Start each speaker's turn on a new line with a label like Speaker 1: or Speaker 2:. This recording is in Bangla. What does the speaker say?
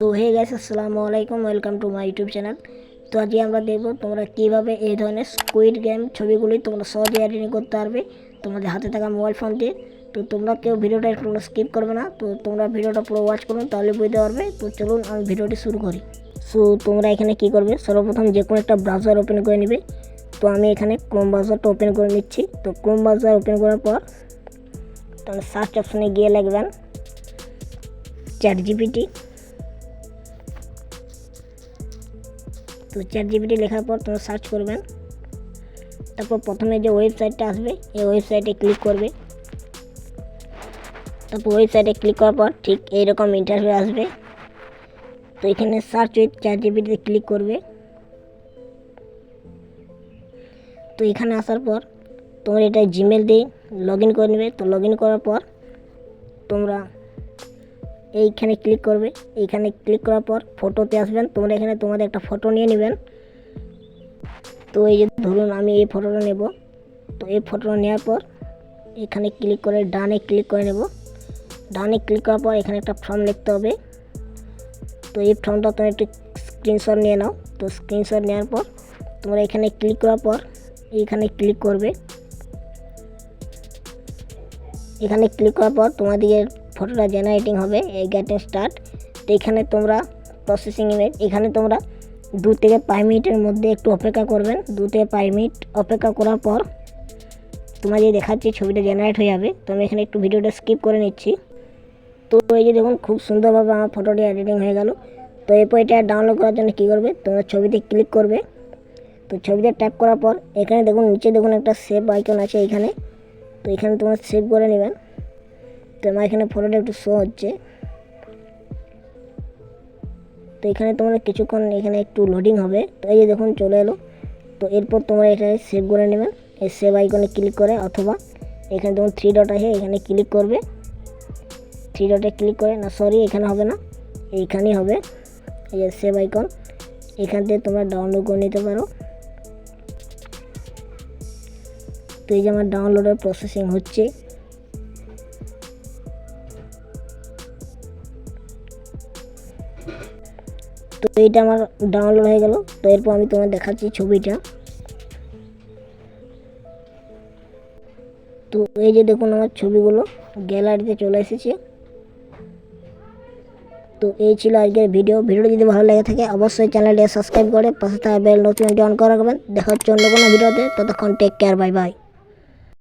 Speaker 1: তো হে গাইস, আসসালামু আলাইকুম, welcome to my YouTube channel. তো আজকে আমরা দেখব তোমরা কীভাবে এই ধরনের স্কুইড গেম ছবিগুলি তোমরা সহজে এডিটিং করতে পারবে তোমাদের হাতে থাকা মোবাইল ফোন দিয়ে। তো তোমরা কেউ ভিডিওটা একটু স্কিপ করবে না, তো তোমরা ভিডিওটা পুরো ওয়াচ করুন, তাহলে বুঝতে পারবে। তো চলুন আমি ভিডিওটি শুরু করি। সো তোমরা এখানে কি করবে, সর্বপ্রথম যে কোনো একটা ব্রাউজার ওপেন করে নেবে। তো আমি এখানে ক্রোম ব্রাউজারটা ওপেন করে নিচ্ছি। তো ক্রোম ব্রাউজার ওপেন করার পর তোমরা সার্চ অপশনে গিয়ে লিখবেন ChatGPT। তো ChatGPT লেখার পর তোমরা সার্চ করবেন। তারপর প্রথমে যে ওয়েবসাইটটা আসবে এই ওয়েবসাইটে ক্লিক করবে। তারপর ওয়েবসাইটে ক্লিক করার পর ঠিক এইরকম ইন্টারফেস আসবে। তো এখানে সার্চ উইথ ChatGPT ক্লিক করবে। তো এখানে আসার পর তোমরা এটা জিমেল দিয়ে লগ ইন করে নেবে। তো লগ ইন করার পর তোমরা এইখানে ক্লিক করবে। এইখানে ক্লিক করার পর ফটোতে আসবেন। তোমরা এখানে তোমাদের একটা ফটো নিয়ে নেবেন। তো এই যে ধরুন আমি এই ফটোটা নেব। তো এই ফটোটা নেওয়ার পর এখানে ক্লিক করে ডানে ক্লিক করে নেব। ডানে ক্লিক করার পর এখানে একটা ফর্ম লিখতে হবে। তো এই ফর্মটা তোমরা একটু স্ক্রিনশট নিয়ে নাও। তো স্ক্রিনশট নেওয়ার পর তোমরা এখানে ক্লিক করার পর এইখানে ক্লিক করবে। এখানে ক্লিক করার পর তোমাদের ফটোটা জেনারেটিং হবে, এই গেটিং স্টার্ট। তো এখানে তোমরা প্রসেসিং ইমেজ, এখানে তোমরা 2 থেকে 5 মিনিটের মধ্যে একটু অপেক্ষা করবেন। 2 থেকে 5 মিনিট অপেক্ষা করার পর তোমাদের দেখাচ্ছি ছবিটা জেনারেট হয়ে যাবে। তো আমি এখানে একটু ভিডিওটা স্কিপ করে নিচ্ছি। তো এই যে দেখুন খুব সুন্দরভাবে আমার ফটোটি এডিটিং হয়ে গেল। তো এরপর এটা ডাউনলোড করার জন্য কী করবে, তোমরা ছবিতে ক্লিক করবে। তো ছবিতে ট্যাপ করার পর এখানে দেখুন নিচে দেখুন একটা সেভ আইকন আছে এখানে। তো এখানে তোমরা সেভ করে নেবেন। তো আমার এখানে ফটোটা একটু শো হচ্ছে। তো এখানে তোমরা কিছুক্ষণ এখানে একটু লোডিং হবে। তো এই যে দেখুন চলে এলো। তো এরপর তোমরা এখানে সেভ করে নেবেন এই সেভ আইকনে ক্লিক করে, অথবা এখানে দেখুন 3 ডট আছে এখানে ক্লিক করবে। 3 ডটে ক্লিক করে, না সরি এখানে হবে না, এইখানেই হবে। এই যে সেভ আইকন, এখান থেকে তোমরা ডাউনলোড করে নিতে পারো। তো এই যে আমার ডাউনলোডের প্রসেসিং হচ্ছে। তো এইটা আমার ডাউনলোড হয়ে গেল। তো এরপর আমি তোমার দেখাচ্ছি ছবিটা। তো এই যে দেখুন আমার ছবিগুলো গ্যালারিতে চলে এসেছে। তো এই ছিল আজকের ভিডিওটা যদি ভালো লেগে থাকে অবশ্যই চ্যানেলটি সাবস্ক্রাইব করে পাশে থাকা বেল নোটিফিকেশনটি অন করে রাখবেন। দেখা হচ্ছে অন্য কোনো ভিডিওতে, ততক্ষণ টেক কেয়ার, বাই বাই।